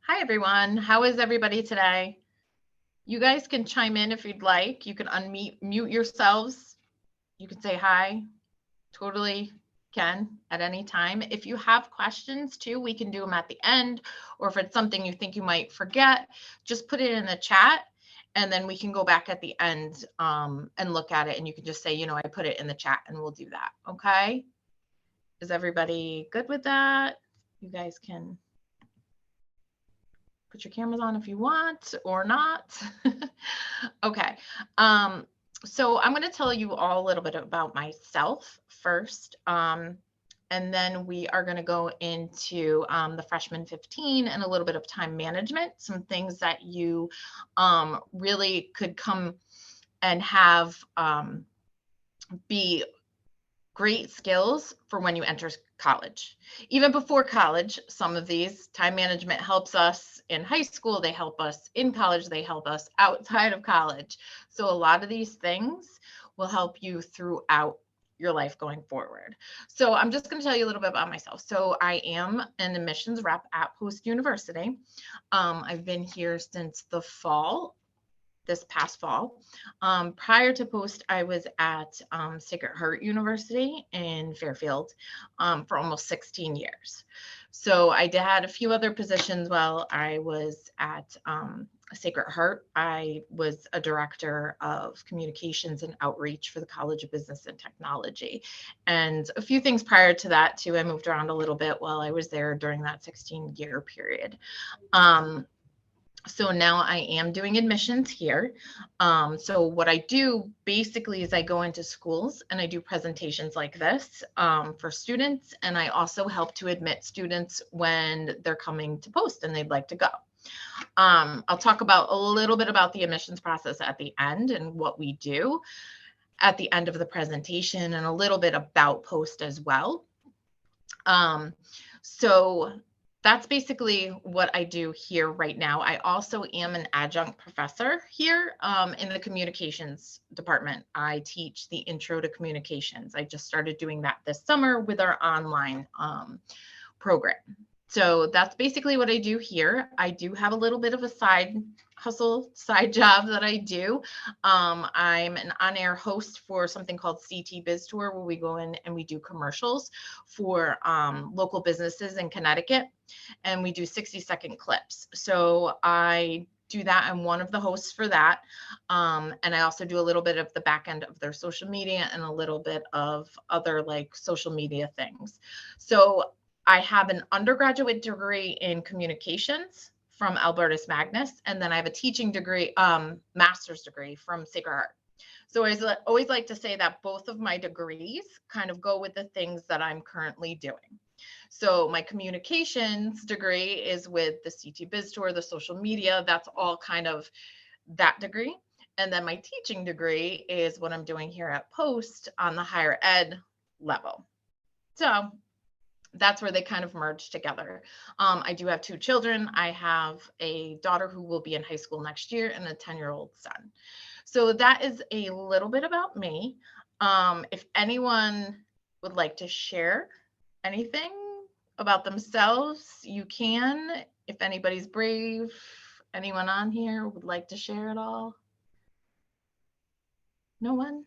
Hi, everyone. How is everybody today? You guys can chime in if you'd like. You can mute yourselves. You can say hi. Totally can at any time. If you have questions too, we can do them at the end. Or if it's something you think you might forget, just put it in the chat. And then we can go back at the end and look at it. And you can just say, I put it in the chat and we'll do that. Okay. Is everybody good with that? You guys can put your cameras on if you want or not. Okay. So I'm going to tell you all a little bit about myself first. And then we are going to go into the freshman 15 and a little bit of time management, some things that you really could come and have be great skills for when you enter college. Even before college, some of these time management helps us in high school, they help us in college, they help us outside of college. So a lot of these things will help you throughout your life going forward. So I'm just going to tell you a little bit about myself. So I am an admissions rep at Post University. I've been here since the fall, this past fall. Prior to Post, I was at Sacred Heart University in Fairfield for almost 16 years. So I had a few other positions while I was at Sacred Heart. I was a director of communications and outreach for the College of Business and Technology. And a few things prior to that, too. I moved around a little bit while I was there during that 16-year period. So now I am doing admissions here. So what I do basically is I go into schools and I do presentations like this for students. And I also help to admit students when they're coming to Post and they'd like to go. I'll talk about a little bit about the admissions process at the end and what we do at the end of the presentation and a little bit about Post as well. So that's basically what I do here right now. I also am an adjunct professor here in the communications department. I teach the intro to communications. I just started doing that this summer with our online program. So that's basically what I do here. I do have a little bit of a side job that I do. I'm an on-air host for something called CT Biz Tour, where we go in and we do commercials for local businesses in Connecticut, and we do 60-second clips. So I do that. I'm one of the hosts for that. And I also do a little bit of the back end of their social media and a little bit of other like social media things. So I have an undergraduate degree in communications from Albertus Magnus, and then I have a teaching degree, master's degree from Sacred Heart. So I always like to say that both of my degrees kind of go with the things that I'm currently doing. So my communications degree is with the CT Biz Tour, the social media, that's all kind of that degree. And then my teaching degree is what I'm doing here at Post on the higher ed level. So that's where they kind of merge together. I do have two children. I have a daughter who will be in high school next year and a 10-year-old son. So that is a little bit about me. If anyone would like to share anything about themselves, you can. If anybody's brave, anyone on here would like to share it all? No one?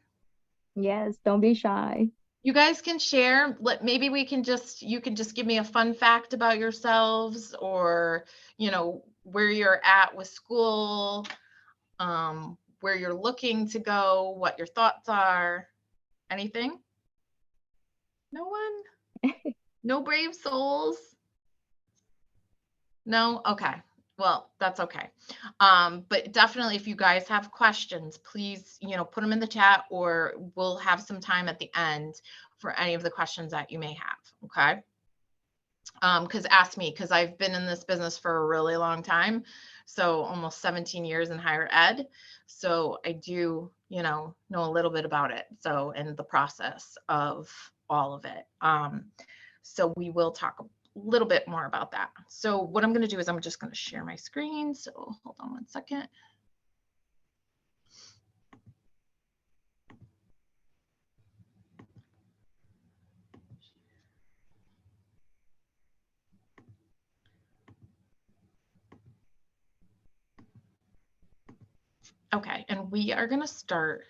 Yes, don't be shy. You guys can share. Maybe you can just give me a fun fact about yourselves, or, where you're at with school, where you're looking to go, what your thoughts are. Anything? No one? No brave souls? No? Okay. Well, that's okay. But definitely, if you guys have questions, please, put them in the chat, or we'll have some time at the end for any of the questions that you may have. Okay. Ask me, because I've been in this business for a really long time. So almost 17 years in higher ed. So I do, know a little bit about it. So, and the process of all of it. So we will talk a little bit more about that. So what I'm going to do is I'm just going to share my screen. So hold on one second. Okay, and we are going to start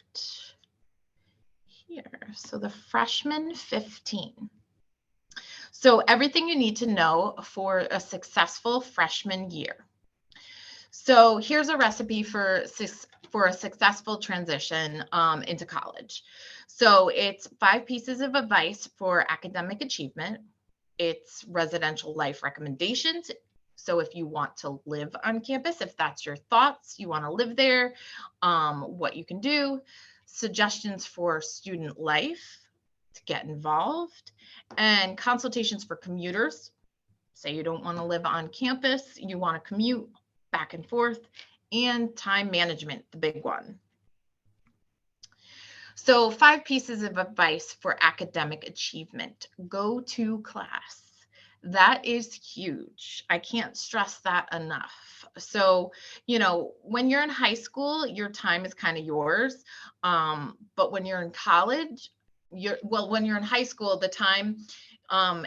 here. So the freshman 15. So everything you need to know for a successful freshman year. So here's a recipe for a successful transition into college. So it's 5 pieces of advice for academic achievement. It's residential life recommendations. So if you want to live on campus, if that's your thoughts, you want to live there, what you can do, suggestions for student life to get involved, and consultations for commuters. Say you don't want to live on campus, you want to commute back and forth, and time management, the big one. So 5 pieces of advice for academic achievement. Go to class. That is huge. I can't stress that enough. So, when you're in high school, your time is kind of yours. But when you're in college, when you're in high school, the time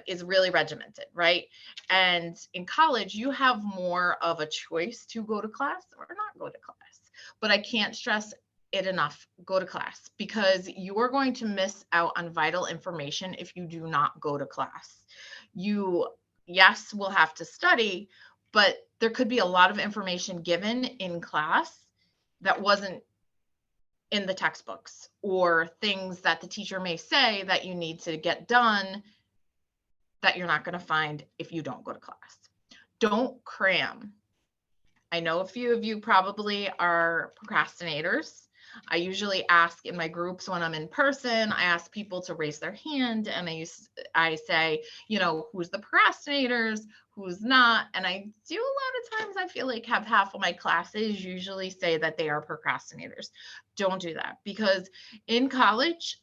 is really regimented, right? And in college, you have more of a choice to go to class or not go to class. But I can't stress it enough. Go to class, because you are going to miss out on vital information if you do not go to class. You, yes, will have to study, but there could be a lot of information given in class that wasn't in the textbooks, or things that the teacher may say that you need to get done that you're not going to find if you don't go to class. Don't cram. I know a few of you probably are procrastinators. I usually ask in my groups when I'm in person, I ask people to raise their hand, and I say, who's the procrastinators, who's not. And I do a lot of times, I feel like have half of my classes usually say that they are procrastinators. Don't do that, because in college,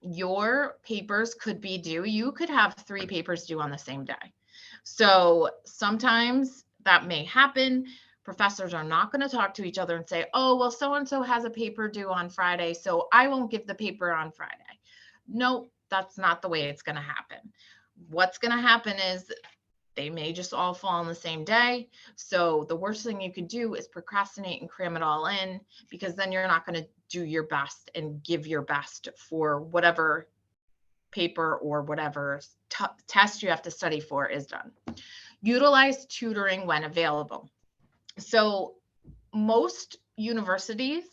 your papers could be due. You could have 3 papers due on the same day. So sometimes that may happen. Professors are not going to talk to each other and say, oh, well, so-and-so has a paper due on Friday, so I won't give the paper on Friday. Nope, that's not the way it's going to happen. What's going to happen is they may just all fall on the same day. So the worst thing you could do is procrastinate and cram it all in, because then you're not going to do your best and give your best for whatever paper or whatever test you have to study for is done. Utilize tutoring when available. So most universities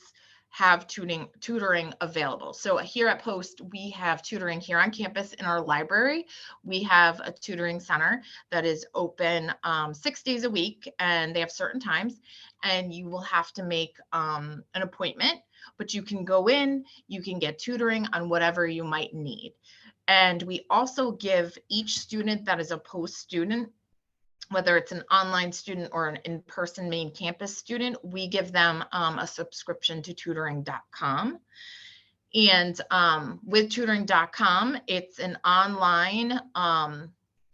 have tutoring available. So here at Post, we have tutoring here on campus in our library. We have a tutoring center that is open 6 days a week, and they have certain times, and you will have to make an appointment, but you can go in, you can get tutoring on whatever you might need. And we also give each student that is a Post student, whether it's an online student or an in-person main campus student, we give them a subscription to tutoring.com. And with tutoring.com, it's an online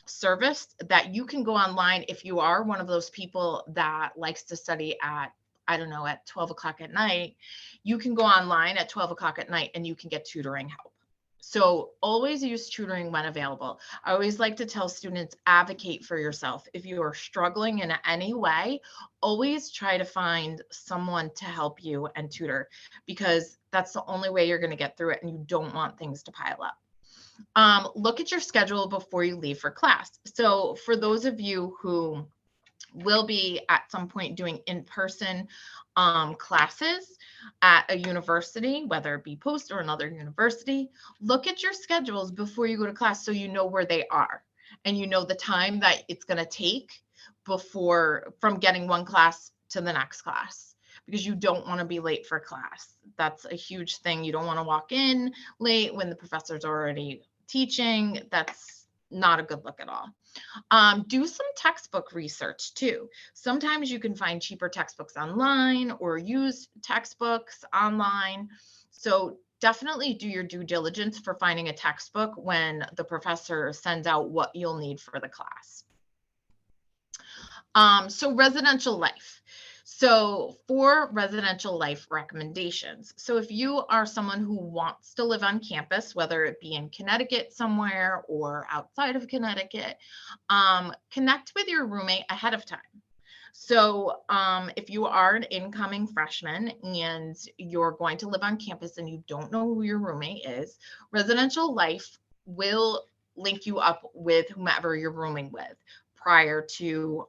service that you can go online if you are one of those people that likes to study at, at 12 o'clock at night. You can go online at 12 o'clock at night and you can get tutoring help. So always use tutoring when available. I always like to tell students, advocate for yourself. If you are struggling in any way, always try to find someone to help you and tutor, because that's the only way you're going to get through it, and you don't want things to pile up. Look at your schedule before you leave for class. So for those of you who will be at some point doing in-person classes at a university, whether it be Post or another university, look at your schedules before you go to class so you know where they are and you know the time that it's going to take from getting one class to the next class, because you don't want to be late for class. That's a huge thing. You don't want to walk in late when the professor's already teaching. That's not a good look at all. Do some textbook research too. Sometimes you can find cheaper textbooks online or used textbooks online. So definitely do your due diligence for finding a textbook when the professor sends out what you'll need for the class. So residential life. So for residential life recommendations, so if you are someone who wants to live on campus, whether it be in Connecticut somewhere or outside of Connecticut, connect with your roommate ahead of time. So if you are an incoming freshman and you're going to live on campus and you don't know who your roommate is, Residential Life will link you up with whomever you're rooming with prior to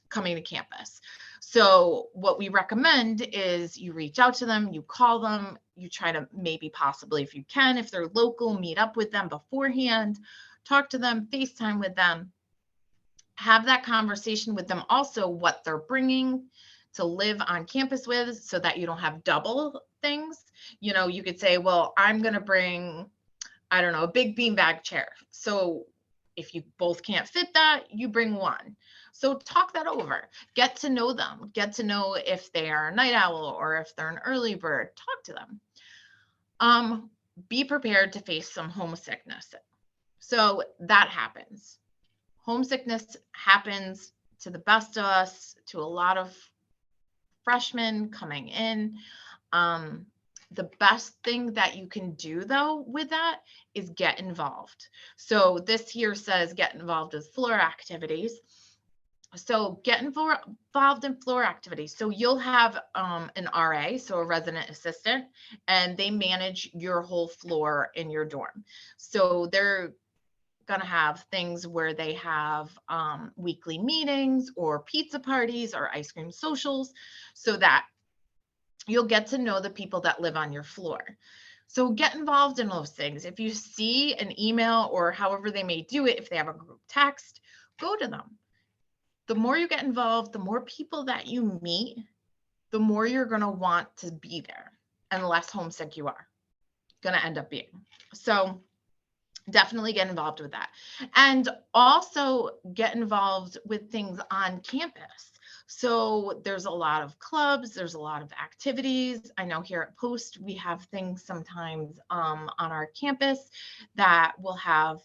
coming to campus. So what we recommend is you reach out to them, you call them, you try to maybe possibly, if you can, if they're local, meet up with them beforehand, talk to them, FaceTime with them, have that conversation with them also what they're bringing to live on campus with so that you don't have double things. You know, you could say, well, I'm going to bring, I don't know, a big beanbag chair. So if you both can't fit that, you bring one. So talk that over, get to know them, get to know if they are a night owl or if they're an early bird, talk to them. Be prepared to face some homesickness. So that happens. Homesickness happens to the best of us, to a lot of freshmen coming in. The best thing that you can do though with that is get involved. So this here says get involved with floor activities. So get involved in floor activities. So you'll have an RA, so a resident assistant, and they manage your whole floor in your dorm. So they're going to have things where they have weekly meetings or pizza parties or ice cream socials so that you'll get to know the people that live on your floor. So get involved in those things. If you see an email or however they may do it, if they have a group text, go to them. The more you get involved, the more people that you meet, the more you're going to want to be there and the less homesick you are going to end up being. So definitely get involved with that. And also get involved with things on campus. So there's a lot of clubs, there's a lot of activities. I know here at Post, we have things sometimes on our campus that will have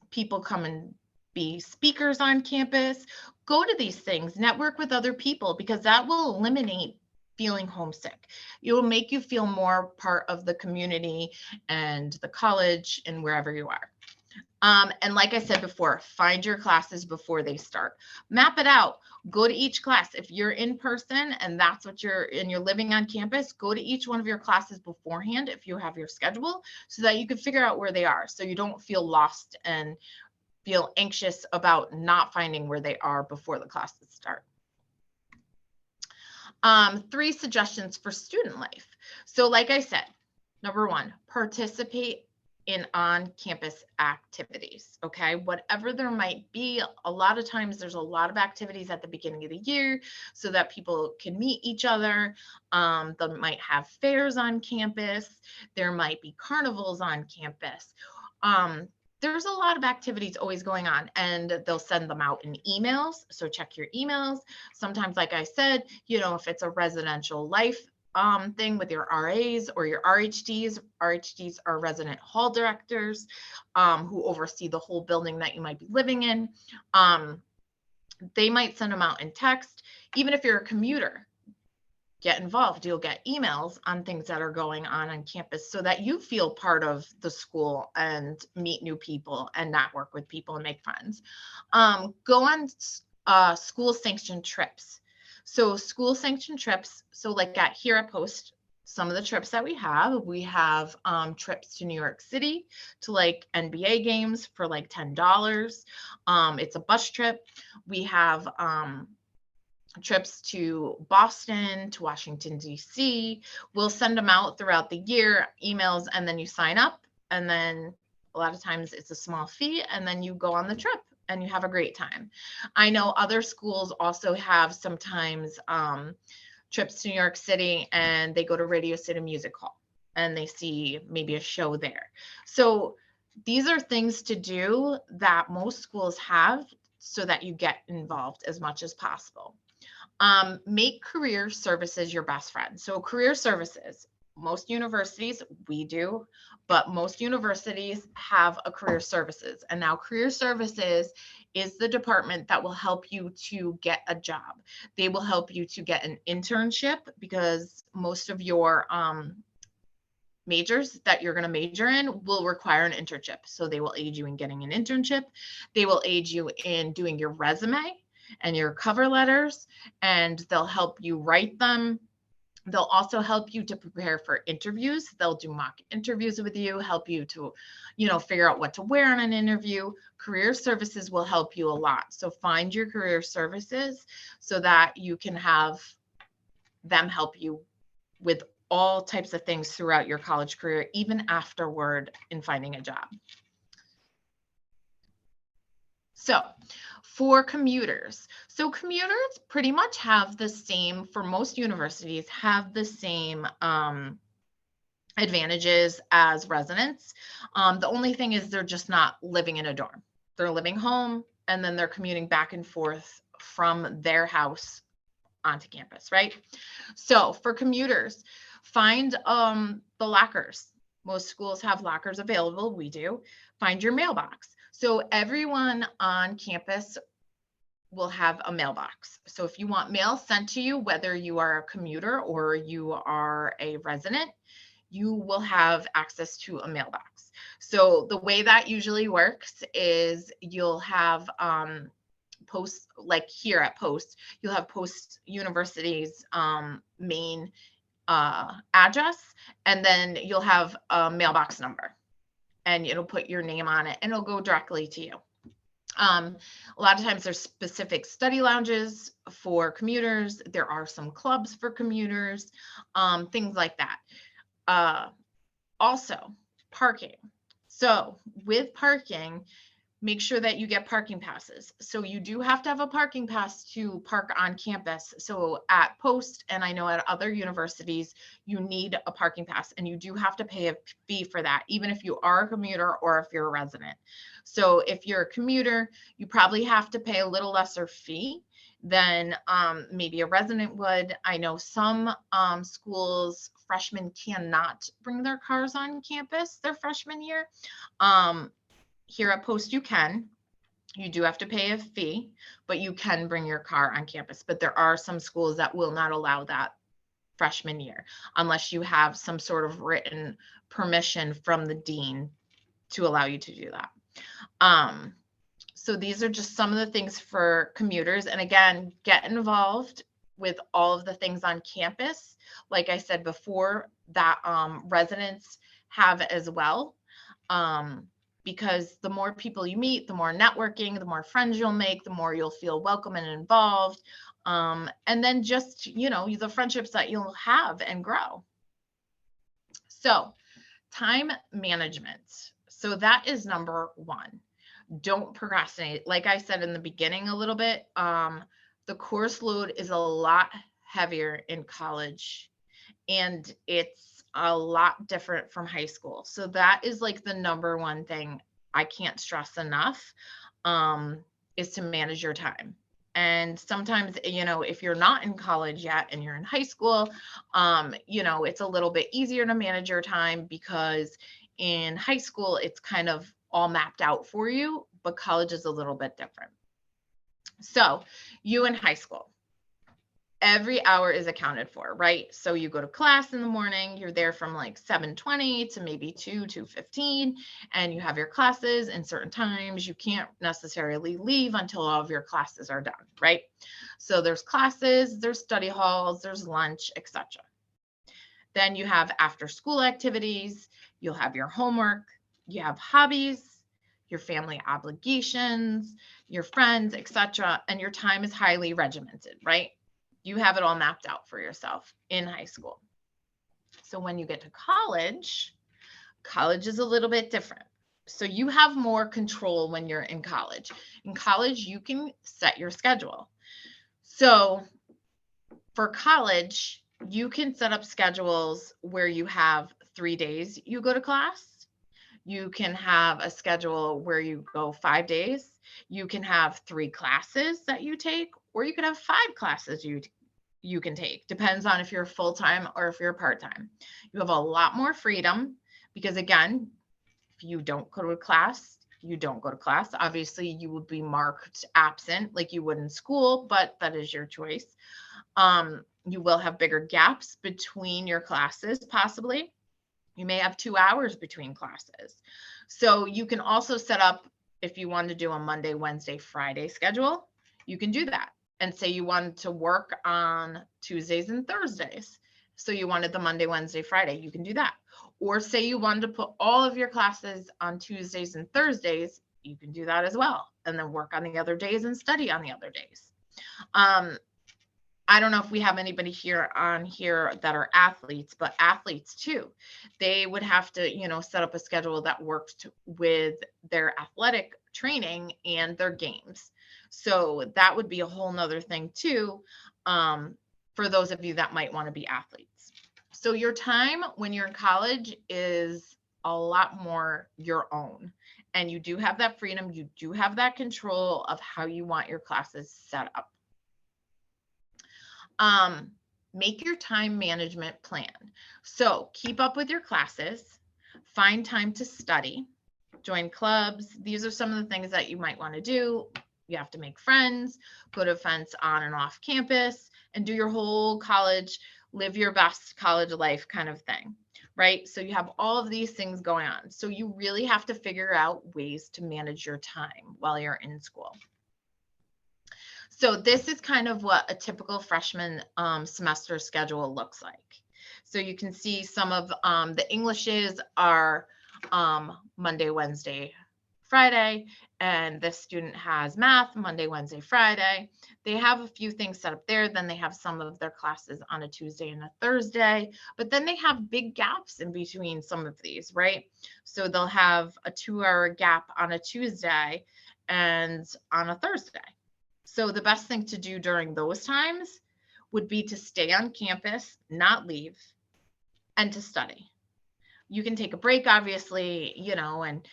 people come and be speakers on campus. Go to these things, network with other people, because that will eliminate feeling homesick. It will make you feel more part of the community and the college and wherever you are. And like I said before, find your classes before they start. Map it out. Go to each class. If you're in person and that's what you're living on campus, go to each one of your classes beforehand if you have your schedule so that you can figure out where they are so you don't feel lost and feel anxious about not finding where they are before the classes start. 3 suggestions for student life. So like I said, number 1, participate in on-campus activities, okay? Whatever there might be, a lot of times there's a lot of activities at the beginning of the year so that people can meet each other. They might have fairs on campus. There might be carnivals on campus. There's a lot of activities always going on and they'll send them out in emails. So check your emails. Sometimes, like I said, you know, if it's a residential life thing with your RAs or your RHDs, RHDs are resident hall directors who oversee the whole building that you might be living in. They might send them out in text. Even if you're a commuter, get involved. You'll get emails on things that are going on campus so that you feel part of the school and meet new people and network with people and make friends. Go on school sanctioned trips. So school sanctioned trips. So like here at Post, some of the trips that we have trips to New York City to like NBA games for like $10. It's a bus trip. We have trips to Boston, to Washington, D.C. We'll send them out throughout the year, emails, and then you sign up. And then a lot of times it's a small fee, and then you go on the trip and you have a great time. I know other schools also have sometimes trips to New York City and they go to Radio City Music Hall and they see maybe a show there. So these are things to do that most schools have so that you get involved as much as possible. Make career services your best friend. So career services, most universities, we do, but most universities have a career services. And now career services is the department that will help you to get a job. They will help you to get an internship because most of your majors that you're going to major in will require an internship. So they will aid you in getting an internship. They will aid you in doing your resume. and your cover letters, and they'll help you write them. They'll also help you to prepare for interviews. They'll do mock interviews with you, help you to, figure out what to wear in an interview. Career services will help you a lot. So find your career services so that you can have them help you with all types of things throughout your college career, even afterward in finding a job. So for commuters, pretty much have the same, for most universities, have the same advantages as residents. The only thing is they're just not living in a dorm. They're living home, and then they're commuting back and forth from their house onto campus, right? So for commuters, find the lockers. Most schools have lockers available. We do. Find your mailbox. So everyone on campus will have a mailbox. So if you want mail sent to you, whether you are a commuter or you are a resident, you will have access to a mailbox. So the way that usually works is you'll have Post, like here at Post, you'll have Post University's main address, and then you'll have a mailbox number, and it'll put your name on it, and it'll go directly to you. A lot of times there's specific study lounges for commuters. There are some clubs for commuters, things like that. Also, parking. So with parking, make sure that you get parking passes. So you do have to have a parking pass to park on campus. So at Post, and I know at other universities, you need a parking pass, and you do have to pay a fee for that, even if you are a commuter or if you're a resident. So if you're a commuter, you probably have to pay a little lesser fee than maybe a resident would. I know some schools, freshmen cannot bring their cars on campus their freshman year. Here at Post, you can. You do have to pay a fee, but you can bring your car on campus. But there are some schools that will not allow that freshman year unless you have some sort of written permission from the dean to allow you to do that. So these are just some of the things for commuters. And again, get involved with all of the things on campus. Like I said before, that residents have as well. Because the more people you meet, the more networking, the more friends you'll make, the more you'll feel welcome and involved. And then just, the friendships that you'll have and grow. So time management. So that is number one. Don't procrastinate. Like I said in the beginning a little bit, the course load is a lot heavier in college, and it's a lot different from high school. So that is like the number one thing I can't stress enough, is to manage your time. And sometimes, if you're not in college yet and you're in high school, it's a little bit easier to manage your time because in high school, it's kind of all mapped out for you, but college is a little bit different. So you in high school, every hour is accounted for, right? So you go to class in the morning, you're there from like 7:20 to maybe 2:15, and you have your classes in certain times. You can't necessarily leave until all of your classes are done, right? So there's classes, there's study halls, there's lunch, etc. Then you have after school activities, you'll have your homework, you have hobbies, your family obligations, your friends, etc. And your time is highly regimented, right? You have it all mapped out for yourself in high school. So when you get to college is a little bit different. So you have more control when you're in college. In college, you can set your schedule. So for college, you can set up schedules where you have 3 days you go to class. You can have a schedule where you go 5 days. You can have 3 classes that you take, or you could have 5 classes you can take. Depends on if you're full-time or if you're part-time. You have a lot more freedom because, again, if you don't go to class, you don't go to class. Obviously, you would be marked absent like you would in school, but that is your choice. You will have bigger gaps between your classes, possibly. You may have 2 hours between classes. So you can also set up, if you want to do a Monday, Wednesday, Friday schedule, you can do that. And say you wanted to work on Tuesdays and Thursdays. So you wanted the Monday, Wednesday, Friday, you can do that. Or say you wanted to put all of your classes on Tuesdays and Thursdays, you can do that as well. And then work on the other days and study on the other days. I don't know if we have anybody here that are athletes, but athletes too, they would have to, set up a schedule that worked with their athletic training and their games. So that would be a whole nother thing too, for those of you that might want to be athletes. So your time when you're in college is a lot more your own. And you do have that freedom. You do have that control of how you want your classes set up. Make your time management plan. So keep up with your classes, find time to study, join clubs. These are some of the things that you might want to do. You have to make friends, put events on and off campus, and do your whole college, live your best college life kind of thing, right? So you have all of these things going on. So you really have to figure out ways to manage your time while you're in school. So this is kind of what a typical freshman semester schedule looks like. So you can see some of the Englishes are Monday, Wednesday, Friday, and this student has math Monday, Wednesday, Friday. They have a few things set up there. Then they have some of their classes on a Tuesday and a Thursday, but then they have big gaps in between some of these, right? So they'll have a 2-hour gap on a Tuesday and on a Thursday. So the best thing to do during those times would be to stay on campus, not leave, and to study. You can take a break, obviously, and,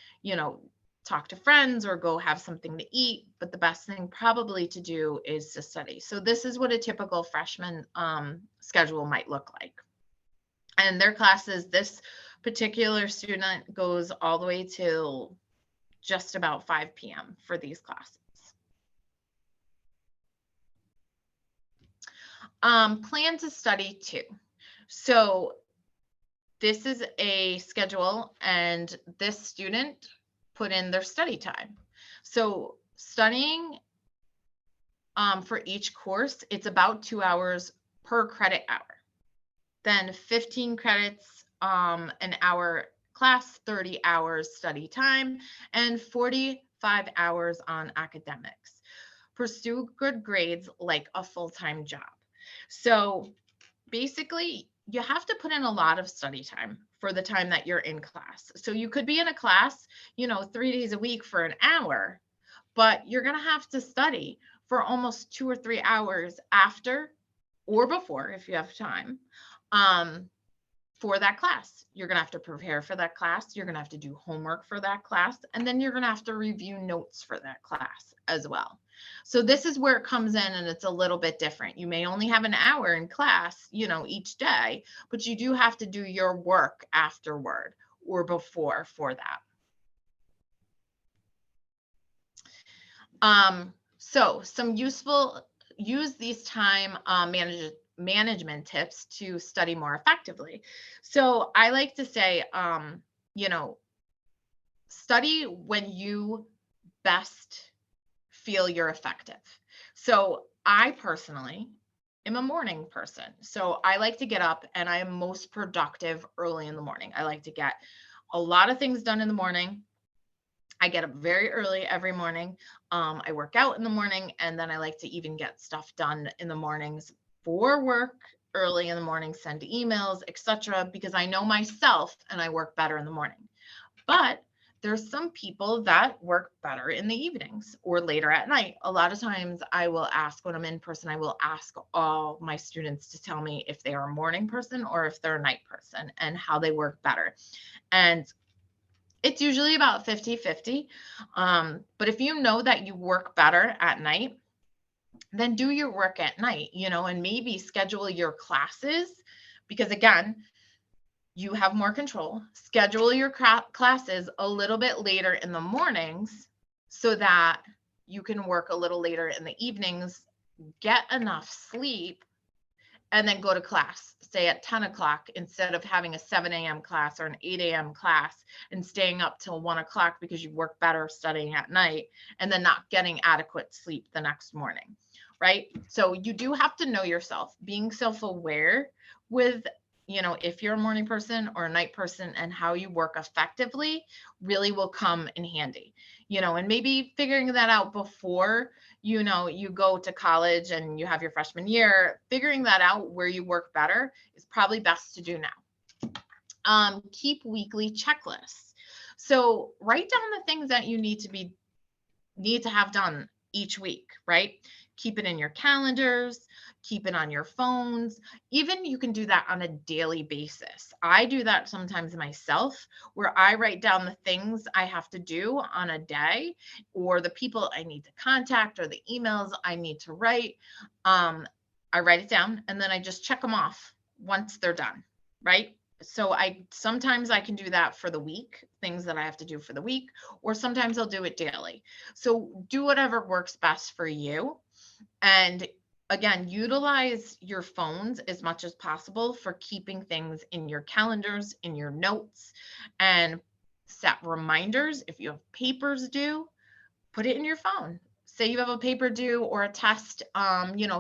talk to friends or go have something to eat. But the best thing probably to do is to study. So this is what a typical freshman schedule might look like. And their classes, this particular student goes all the way till just about 5 p.m. for these classes. Plan to study too. So this is a schedule, and this student put in their study time. So studying for each course, it's about 2 hours per credit hour. Then 15 credits an hour class, 30 hours study time, and 45 hours on academics. Pursue good grades like a full-time job. So basically, you have to put in a lot of study time for the time that you're in class. So you could be in a class, 3 days a week for an hour, but you're going to have to study for almost 2 or 3 hours after or before, if you have time, for that class. You're going to have to prepare for that class. You're going to have to do homework for that class. And then you're going to have to review notes for that class as well. So this is where it comes in, and it's a little bit different. You may only have an hour in class, each day, but you do have to do your work afterward or before for that. So some use these time management tips to study more effectively. So I like to say, study when you best feel you're effective. So I personally am a morning person. So I like to get up, and I am most productive early in the morning. I like to get a lot of things done in the morning. I get up very early every morning. I work out in the morning, and then I like to even get stuff done in the mornings for work early in the morning, send emails, etc., because I know myself and I work better in the morning. But there's some people that work better in the evenings or later at night. A lot of times I will ask, when I'm in person, I will ask all my students to tell me if they are a morning person or if they're a night person and how they work better. And it's usually about 50-50. But if you know that you work better at night, then do your work at night, and maybe schedule your classes, because again, you have more control. Schedule your classes a little bit later in the mornings so that you can work a little later in the evenings, get enough sleep, and then go to class, say at 10 o'clock, instead of having a 7 a.m. class or an 8 a.m. class and staying up till 1 o'clock because you work better studying at night and then not getting adequate sleep the next morning, right? So you do have to know yourself. Being self-aware with, if you're a morning person or a night person and how you work effectively really will come in handy, and maybe figuring that out before you go to college and you have your freshman year. Figuring that out where you work better is probably best to do now. Keep weekly checklists. So write down the things that you need to have done each week, right? Keep it in your calendars, keep it on your phones. Even you can do that on a daily basis. I do that sometimes myself, where I write down the things I have to do on a day, or the people I need to contact, or the emails I need to write. I write it down and then I just check them off once they're done, right? So sometimes I can do that for the week, things that I have to do for the week, or sometimes I'll do it daily. So do whatever works best for you. And again, utilize your phones as much as possible for keeping things in your calendars, in your notes, and set reminders. If you have papers due, put it in your phone. Say you have a paper due or a test,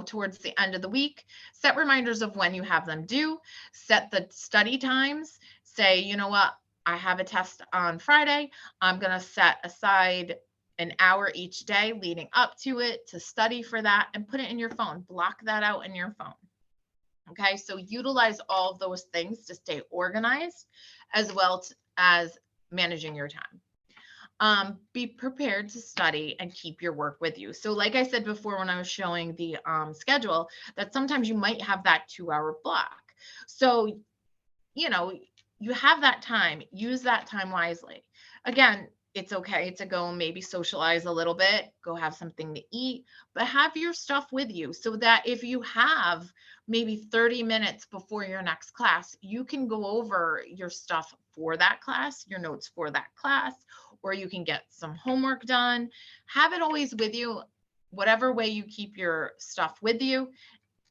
towards the end of the week, set reminders of when you have them due, set the study times. Say, you know what, I have a test on Friday. I'm going to set aside an hour each day leading up to it to study for that, and put it in your phone. Block that out in your phone. Okay. So utilize all of those things to stay organized, as well as managing your time. Be prepared to study and keep your work with you. So like I said before, when I was showing the schedule, that sometimes you might have that 2-hour block. So, you have that time, use that time wisely. Again, it's okay to go maybe socialize a little bit, go have something to eat, but have your stuff with you so that if you have maybe 30 minutes before your next class, you can go over your stuff for that class, your notes for that class, or you can get some homework done. Have it always with you, whatever way you keep your stuff with you,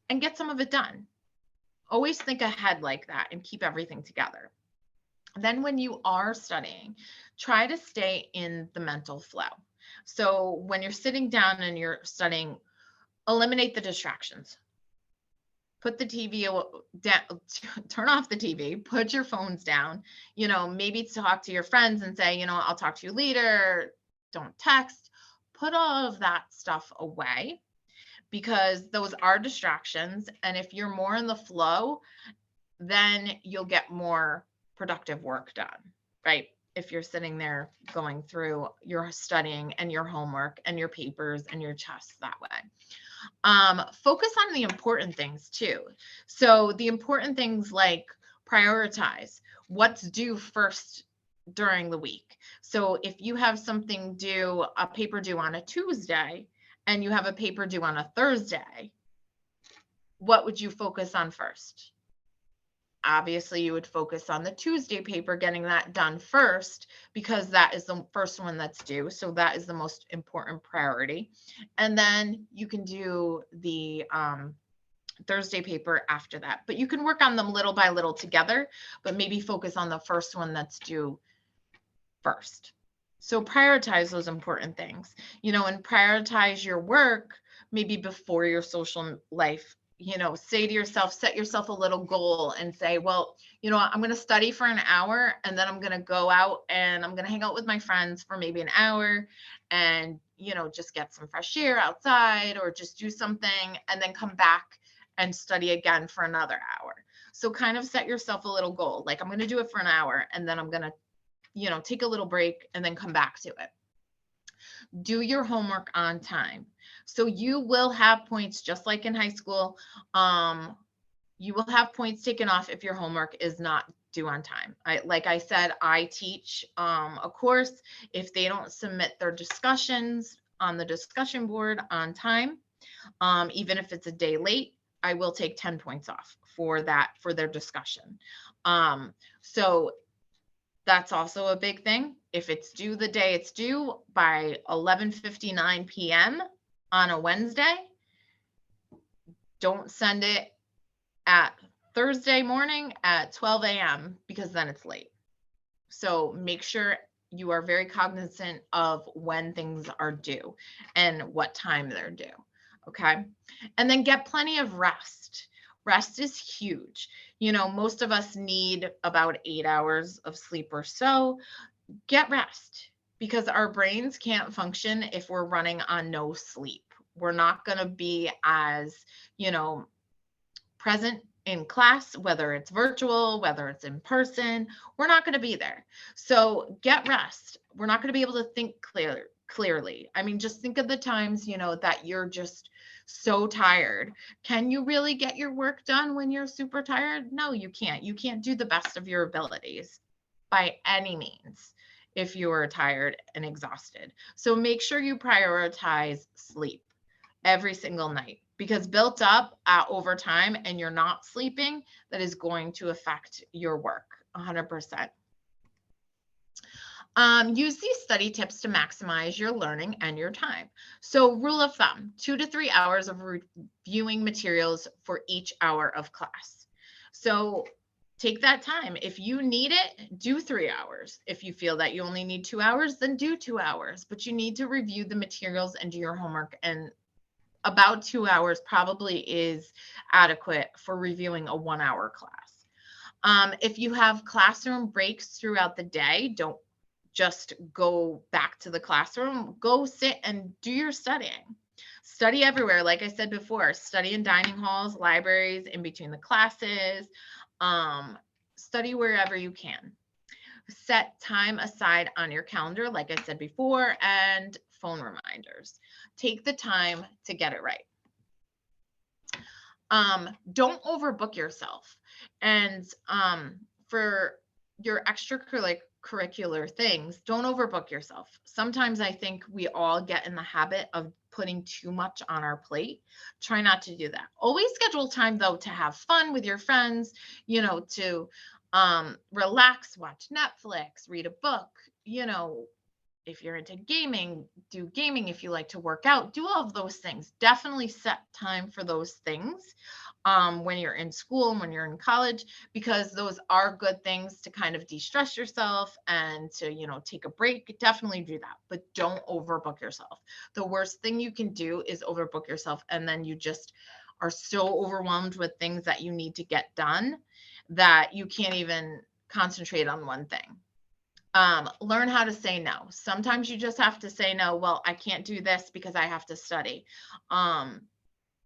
and get some of it done. Always think ahead like that and keep everything together. Then when you are studying, try to stay in the mental flow. So when you're sitting down and you're studying, eliminate the distractions. Put the TV down, turn off the TV, put your phones down, maybe talk to your friends and say, I'll talk to you later. Don't text. Put all of that stuff away, because those are distractions. And if you're more in the flow, then you'll get more productive work done, right? If you're sitting there going through your studying and your homework and your papers and your tests that way. Focus on the important things too. So the important things, like prioritize what's due first during the week. So if you have something due, a paper due on a Tuesday, and you have a paper due on a Thursday, what would you focus on first? Obviously, you would focus on the Tuesday paper, getting that done first, because that is the first one that's due. So that is the most important priority. And then you can do the Thursday paper after that. But you can work on them little by little together, but maybe focus on the first one that's due first. So prioritize those important things, and prioritize your work maybe before your social life. Say to yourself, set yourself a little goal and say, well, I'm going to study for an hour, and then I'm going to go out and I'm going to hang out with my friends for maybe an hour and, just get some fresh air outside, or just do something, and then come back and study again for another hour. So kind of set yourself a little goal. Like, I'm going to do it for an hour, and then I'm going to, take a little break and then come back to it. Do your homework on time. So you will have points, just like in high school. You will have points taken off if your homework is not due on time. Like I said, I teach a course. If they don't submit their discussions on the discussion board on time, even if it's a day late, I will take 10 points off for their discussion. So that's also a big thing. If it's due the day it's due by 11:59 p.m. on a Wednesday, don't send it at Thursday morning at 12 a.m. because then it's late. So make sure you are very cognizant of when things are due and what time they're due. Okay. And then get plenty of rest. Rest is huge. Most of us need about 8 hours of sleep or so. Get rest because our brains can't function if we're running on no sleep. We're not going to be as, present in class, whether it's virtual, whether it's in person. We're not going to be there. So get rest. We're not going to be able to think clearly. I mean, just think of the times, that you're just so tired. Can you really get your work done when you're super tired? No, you can't. You can't do the best of your abilities by any means if you are tired and exhausted. So make sure you prioritize sleep every single night, because built up over time and you're not sleeping, that is going to affect your work 100%. Use these study tips to maximize your learning and your time. So rule of thumb, 2 to 3 hours of reviewing materials for each hour of class. So take that time. If you need it, do 3 hours. If you feel that you only need 2 hours, then do 2 hours. But you need to review the materials and do your homework, and about 2 hours probably is adequate for reviewing a 1-hour class. If you have classroom breaks throughout the day, don't just go back to the classroom. Go sit and do your studying. Study everywhere. Like I said before, study in dining halls, libraries, in between the classes. Study wherever you can. Set time aside on your calendar, like I said before, and phone reminders. Take the time to get it right. Don't overbook yourself. And for your extracurricular things, don't overbook yourself. Sometimes I think we all get in the habit of putting too much on our plate. Try not to do that. Always schedule time, though, to have fun with your friends, to relax, watch Netflix, read a book, if you're into gaming, do gaming. If you like to work out, do all of those things. Definitely set time for those things when you're in school and when you're in college, because those are good things to kind of de-stress yourself and to, take a break. Definitely do that, but don't overbook yourself. The worst thing you can do is overbook yourself, and then you just are so overwhelmed with things that you need to get done that you can't even concentrate on one thing. Learn how to say no. Sometimes you just have to say no. Well, I can't do this because I have to study.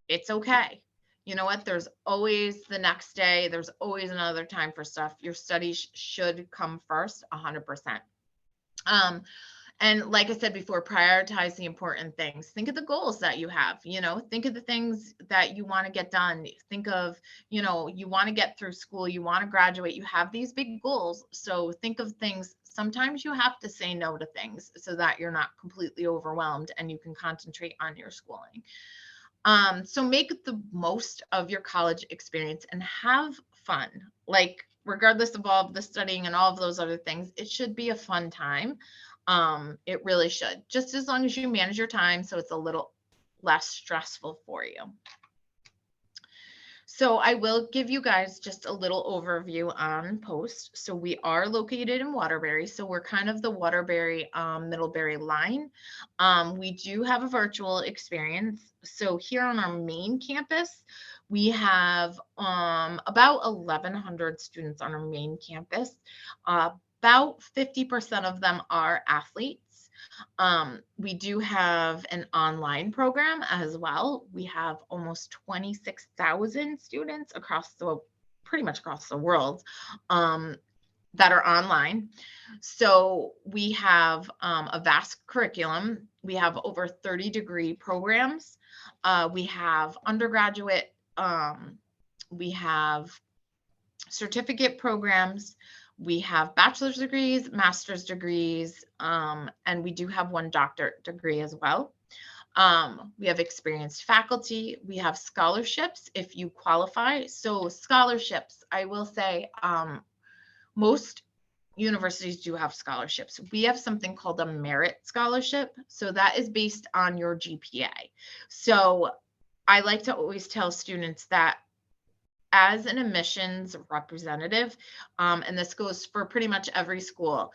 It's okay. You know what? There's always the next day. There's always another time for stuff. Your studies should come first, 100%. And like I said before, prioritize the important things. Think of the goals that you have, think of the things that you want to get done. Think of, you want to get through school, you want to graduate, you have these big goals. So think of things. Sometimes you have to say no to things so that you're not completely overwhelmed and you can concentrate on your schooling. So make the most of your college experience and have fun. Like, regardless of all of the studying and all of those other things, it should be a fun time. It really should, just as long as you manage your time so it's a little less stressful for you. So I will give you guys just a little overview on Post. So we are located in Waterbury. So we're kind of the Waterbury, Middlebury line. We do have a virtual experience. So here on our main campus, we have about 1,100 students on our main campus. About 50% of them are athletes. We do have an online program as well. We have almost 26,000 students pretty much across the world that are online. So we have a vast curriculum. We have over 30 degree programs. We have undergraduate, we have certificate programs. We have bachelor's degrees, master's degrees, and we do have one doctorate degree as well. We have experienced faculty. We have scholarships if you qualify. So scholarships, I will say, most universities do have scholarships. We have something called a merit scholarship. So that is based on your GPA. So I like to always tell students that as an admissions representative, and this goes for pretty much every school,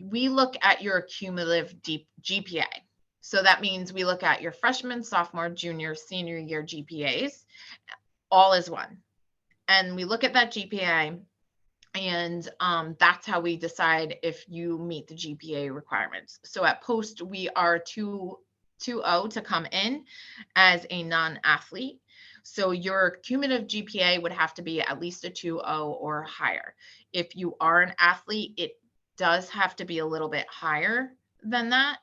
we look at your cumulative GPA. So that means we look at your freshman, sophomore, junior, senior year GPAs, all as one. And we look at that GPA, and that's how we decide if you meet the GPA requirements. So at Post, we are 2.0 to come in as a non-athlete. So your cumulative GPA would have to be at least a 2.0 or higher. If you are an athlete, it does have to be a little bit higher than that.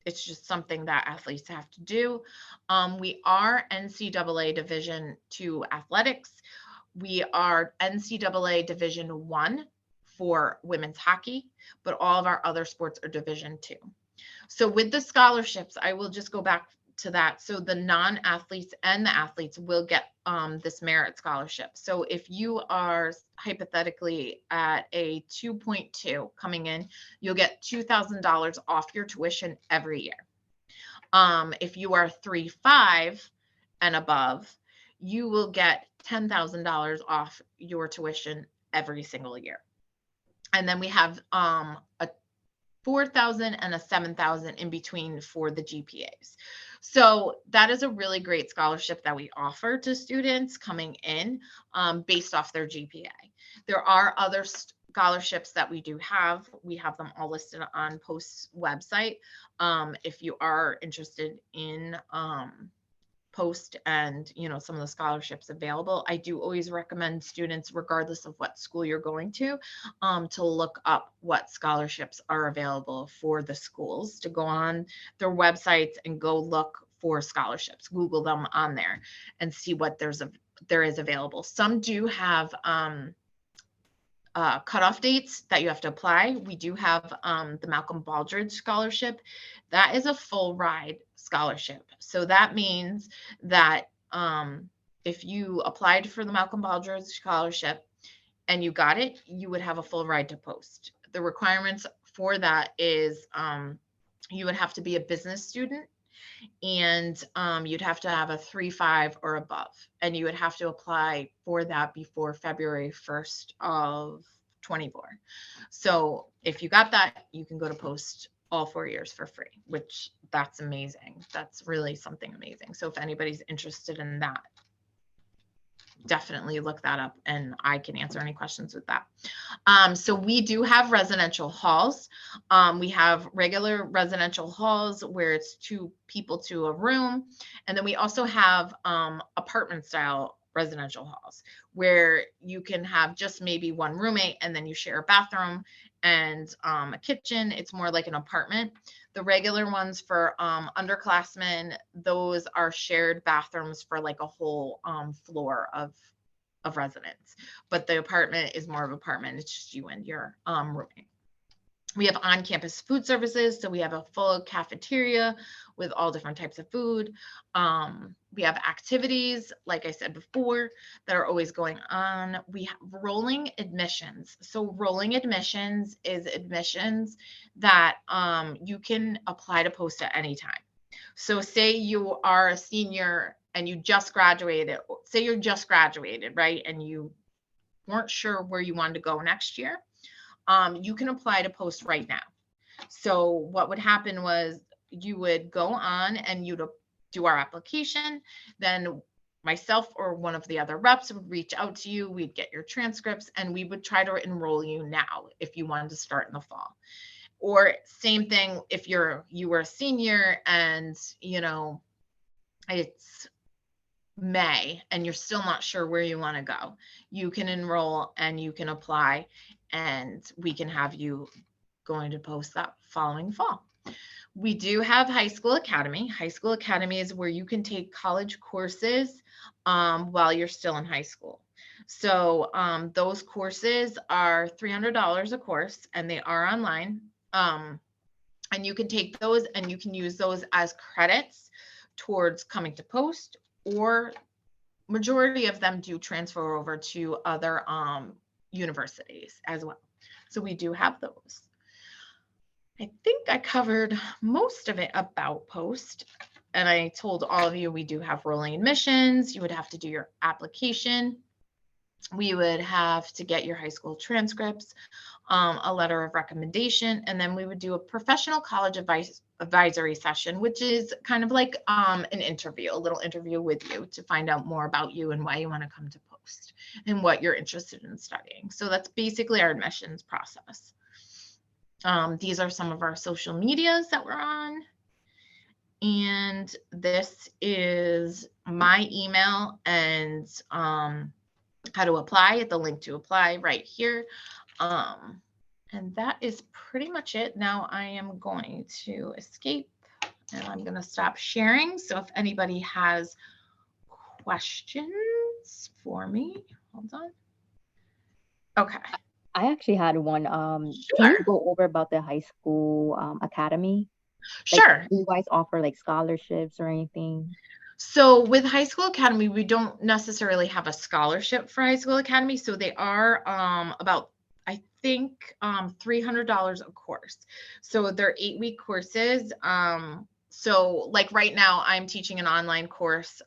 It's just something that athletes have to do. We are NCAA Division II athletics. We are NCAA Division I for women's hockey, but all of our other sports are Division II. So with the scholarships, I will just go back to that. So the non-athletes and the athletes will get this merit scholarship. So if you are hypothetically at a 2.2 coming in, you'll get $2,000 off your tuition every year. If you are 3.5 and above, you will get $10,000 off your tuition every single year. And then we have a 4,000 and a 7,000 in between for the GPAs. So that is a really great scholarship that we offer to students coming in based off their GPA. There are other scholarships that we do have. We have them all listed on Post's website. If you are interested in Post and some of the scholarships available, I do always recommend students, regardless of what school you're going to look up what scholarships are available for the schools, to go on their websites and go look for scholarships, Google them on there and see what there is available. Some do have cutoff dates that you have to apply. We do have the Malcolm Baldrige Scholarship. That is a full ride scholarship. So that means that if you applied for the Malcolm Baldrige Scholarship and you got it, you would have a full ride to Post. The requirements for that is you would have to be a business student, and you'd have to have a 3.5 or above, and you would have to apply for that before February 1st of 24. So if you got that, you can go to Post all 4 years for free, which that's amazing. That's really something amazing. So if anybody's interested in that, definitely look that up, and I can answer any questions with that. So we do have residential halls. We have regular residential halls where it's 2 people to a room. And then we also have apartment style residential halls where you can have just maybe one roommate, and then you share a bathroom and a kitchen. It's more like an apartment. The regular ones for underclassmen, those are shared bathrooms for like a whole floor of residents. But the apartment is more of an apartment. It's just you and your roommate. We have on-campus food services. So we have a full cafeteria with all different types of food. We have activities, like I said before, that are always going on. We have rolling admissions. So rolling admissions is admissions that you can apply to Post at any time. So say you are a senior and you just graduated, say you're just graduated, right? And you weren't sure where you wanted to go next year. You can apply to Post right now. So what would happen was you would go on and you'd do our application. Then myself or one of the other reps would reach out to you. We'd get your transcripts, and we would try to enroll you now if you wanted to start in the fall. Or same thing if you were a senior and it's May and you're still not sure where you want to go, you can enroll and you can apply, and we can have you going to Post that following fall. We do have High School Academy. High School Academy is where you can take college courses while you're still in high school. So those courses are $300 a course, and they are online. And you can take those and you can use those as credits towards coming to Post, or majority of them do transfer over to other universities as well. So we do have those. I think I covered most of it about Post. and I told all of you, we do have rolling admissions. You would have to do your application. We would have to get your high school transcripts, a letter of recommendation, and then we would do a professional college advisory session, which is kind of like an interview, a little interview with you to find out more about you and why you want to come to Post and what you're interested in studying. So that's basically our admissions process. These are some of our social medias that we're on. And this is my email and how to apply, the link to apply right here. And that is pretty much it. Now I am going to escape and I'm going to stop sharing. So if anybody has questions for me, hold on. Okay. I actually had one. Can you Sure. go over about the high school academy? Like, Sure. do you guys offer like scholarships or anything? So with High School Academy, we don't necessarily have a scholarship for High School Academy. So they are about, I think, $300 a course. So they're 8-week courses. So like right now I'm teaching an online course,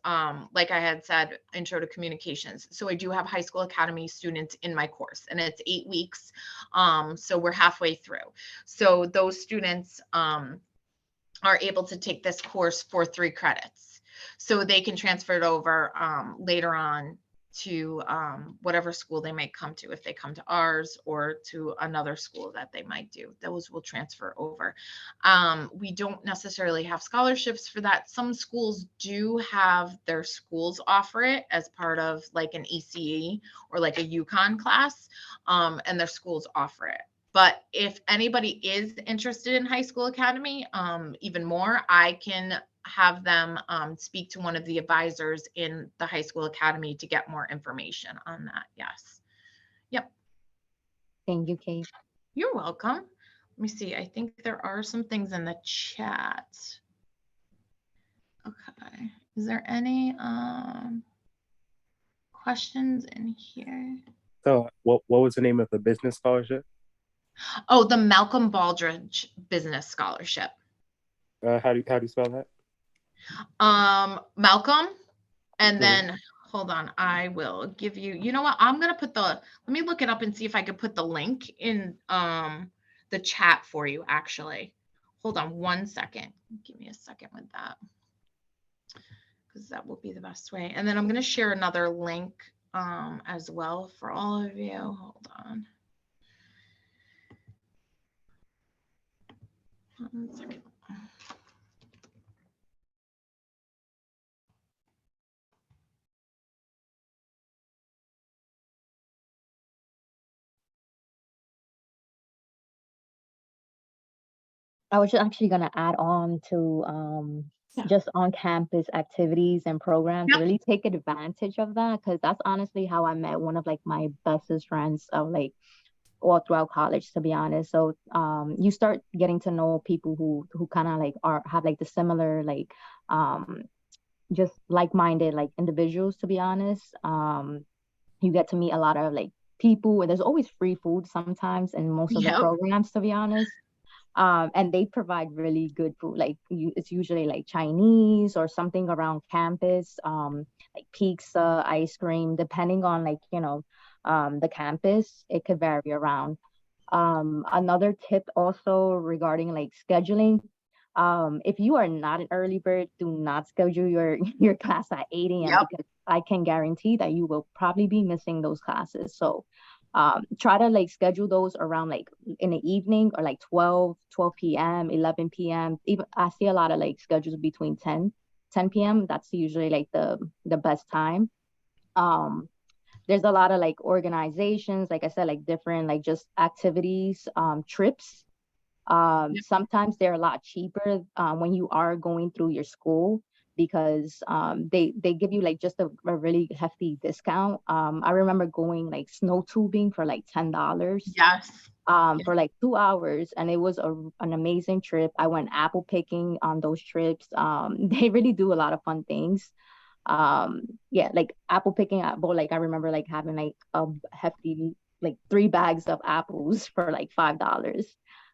like I had said, Intro to Communications. So I do have High School Academy students in my course and it's 8 weeks. So we're halfway through. So those students are able to take this course for 3 credits. So they can transfer it over later on to whatever school they might come to. If they come to ours or to another school that they might do, those will transfer over. We don't necessarily have scholarships for that. Some schools do have their schools offer it as part of like an ECE or like a UConn class, and their schools offer it. But if anybody is interested in High School Academy, even more, I can have them speak to one of the advisors in the High School Academy to get more information on that. Yes. Yep. Thank you, Kate. You're welcome. Let me see. I think there are some things in the chat. Okay. Is there any questions in here? So what was the name of the business scholarship? Oh, the Malcolm Baldrige Business Scholarship. How do you spell that? Malcolm, and then hold on, I will give you, you know what, I'm gonna put let me look it up and see if I could put the link in the chat for you actually. Hold on one second. Give me a second with that, because that will be the best way. And then I'm gonna share another link as well for all of you. Hold on. 1 second. I was actually gonna add on to Yeah. just on campus activities and programs. Yep. Really take advantage of that because that's honestly how I met one of like my bestest friends of like all throughout college, to be honest. So you start getting to know people who kind of like have like the similar like just like-minded like individuals, to be honest. You get to meet a lot of like people, and there's always free food sometimes in most of the Yep. programs, to be honest. And they provide really good food. Like it's usually like Chinese or something around campus, like pizza, ice cream, depending on like, the campus, it could vary around. Another tip also regarding like scheduling, if you are not an early bird, do not schedule your your class at 8 a.m. Yep. because I can guarantee that you will probably be missing those classes. So try to like schedule those around like in the evening or like 12 p.m., 11 p.m. Even I see a lot of like schedules between 10 p.m. That's usually like the best time. There's a lot of like organizations, like I said, like different like just activities, trips. Sometimes they're a lot cheaper when you are going through your school because they give you like just a really hefty discount. I remember going like snow tubing for like $10 Yes. for like 2 hours, and it was an amazing trip. I went apple picking on those trips. They really do a lot of fun things. Yeah, like apple picking apple, like I remember like having like a hefty like 3 bags of apples for like $5.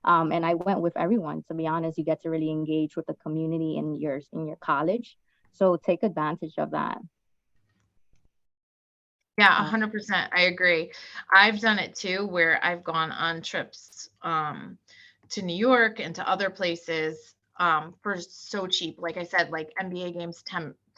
And I went with everyone. To be honest, you get to really engage with the community in your college. So take advantage of that. Yeah, 100%. I agree. I've done it too, where I've gone on trips to New York and to other places for so cheap. Like I said, like NBA games,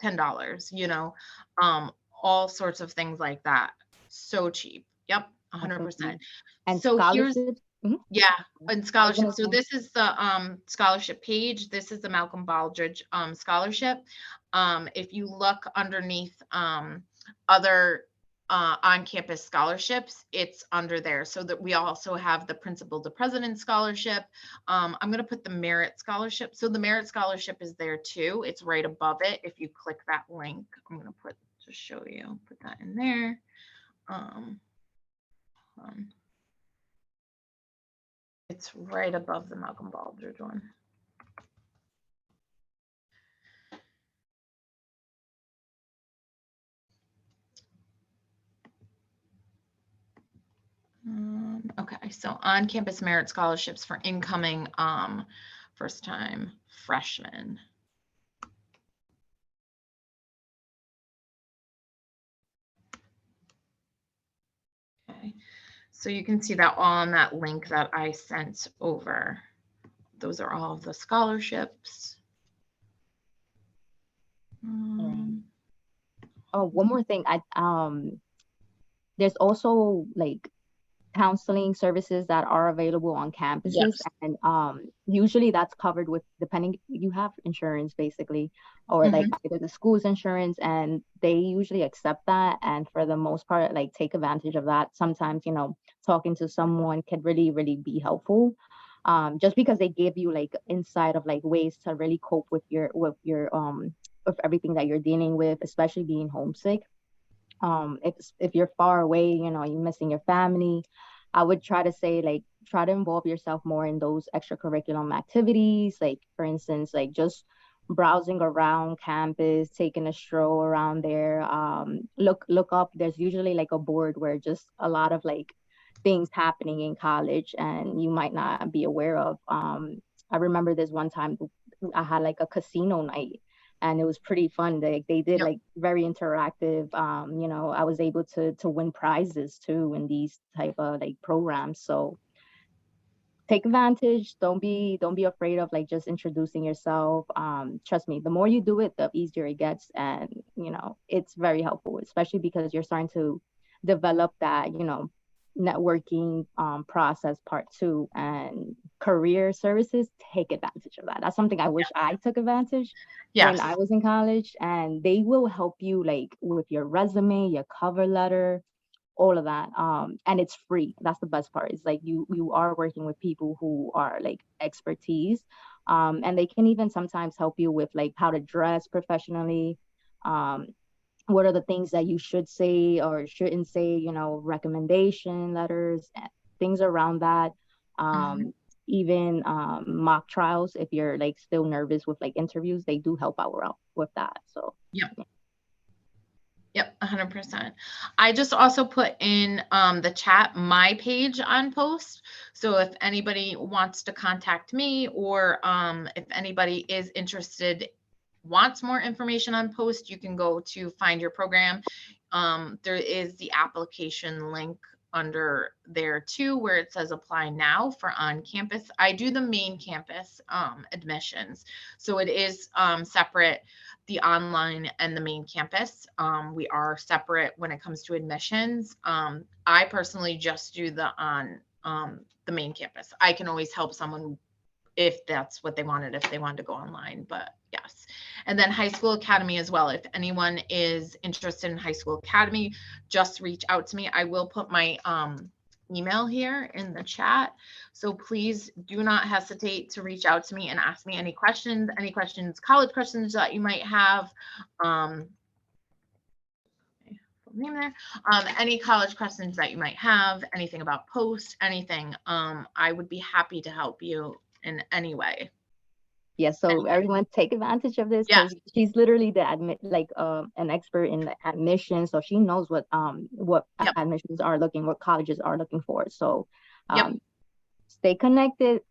$10, all sorts of things like that. So cheap. Yep, 100%. And So here's, scholarships. yeah, and scholarships. So say- this is the scholarship page. This is the Malcolm Baldrige scholarship. If you look underneath other on-campus scholarships, it's under there. So that we also have the Principal to President Scholarship. I'm going to put the Merit Scholarship. So the Merit Scholarship is there too. It's right above it. If you click that link, I'm going to put to show you, put that in there. It's right above the Malcolm Baldrige one. Okay, so on-campus merit scholarships for incoming first-time freshmen. Okay, so you can see that all on that link that I sent over. Those are all of the scholarships. Oh, one more thing. There's also like counseling services that are available on campuses. Yes. And usually that's covered with, depending, you have insurance basically, or like either the school's insurance, and they usually accept that. And for the most part, like take advantage of that. Sometimes, talking to someone can really, really be helpful. Just because they give you like insight of like ways to really cope with your with everything that you're dealing with, especially being homesick. If you're far away, you're missing your family, I would try to say, like, try to involve yourself more in those extracurriculum activities, like for instance, like just browsing around campus, taking a stroll around there. Look up, there's usually like a board where just a lot of like things happening in college and you might not be aware of. I remember this one time I had like a casino night, and it was pretty fun. They did like very interactive. I was able to win prizes too in these type of like programs. So take advantage. Don't be afraid of like just introducing yourself. Trust me, the more you do it, the easier it gets, and it's very helpful, especially because you're starting to develop that networking process part two. And career services, take advantage of that. That's something I wish I took advantage when I was in college. And they will help you like with your resume, your cover letter, all of that. And it's free. That's the best part. It's like you are working with people who are like expertise, and they can even sometimes help you with like how to dress professionally, what are the things that you should say or shouldn't say, recommendation letters, things around that. Even mock trials, if you're like still nervous with like interviews, they do help out with that. So Yep, 100%. I just also put in the chat my page on Post. So if anybody wants to contact me, or if anybody is interested, wants more information on Post, you can go to find your program. There is the application link under there too, where it says apply now for on campus. I do the main campus admissions. So it is separate, the online and the main campus. We are separate when it comes to admissions. I personally just do the main campus. I can always help someone if that's what they wanted, if they wanted to go online, but yes. And then High School Academy as well. If anyone is interested in High School Academy, just reach out to me. I will put my email here in the chat. So please do not hesitate to reach out to me and ask me any questions, college questions that you might have. Any college questions that you might have, anything about Post, anything, I would be happy to help you in any way. Yeah, so everyone take advantage of this, because she's literally the an expert in the admission, so she knows what admissions are looking, what colleges are looking for. So stay connected,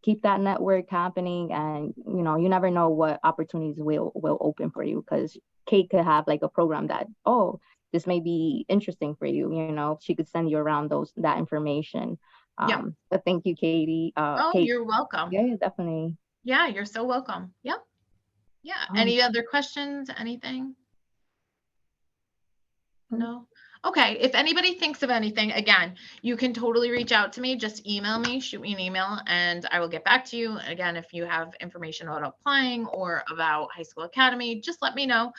keep that network happening, and you never know what opportunities will open for you, because Kate could have like a program that, oh, this may be interesting for you, she could send you around that information. Yeah. But thank you, Katie. Oh, Kate. you're welcome. Yeah, definitely. Yeah, you're so welcome. Yep. Yeah. Any other questions? Anything? No? Okay. If anybody thinks of anything, again, you can totally reach out to me. Just email me, shoot me an email, and I will get back to you. Again, if you have information about applying or about High School Academy, just let me know.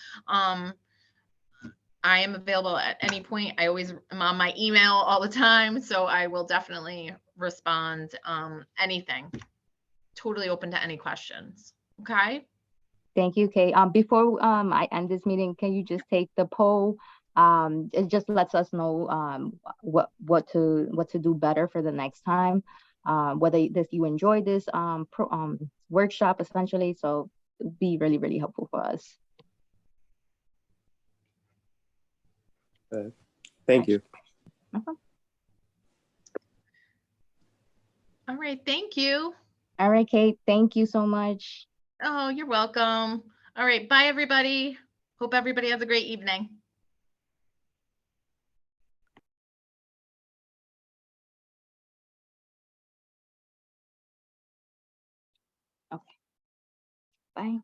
I am available at any point. I always am on my email all the time, so I will definitely respond. Anything. Totally open to any questions. Okay. Thank you, Kate. Before I end this meeting, can you just take the poll? It just lets us know what to do better for the next time. Whether you enjoy this workshop essentially, so it'd be really, really helpful for us. Thank you. All right. Thank you. All right, Kate. Thank you so much. Oh, you're welcome. All right. Bye, everybody. Hope everybody has a great evening. Okay. Bye.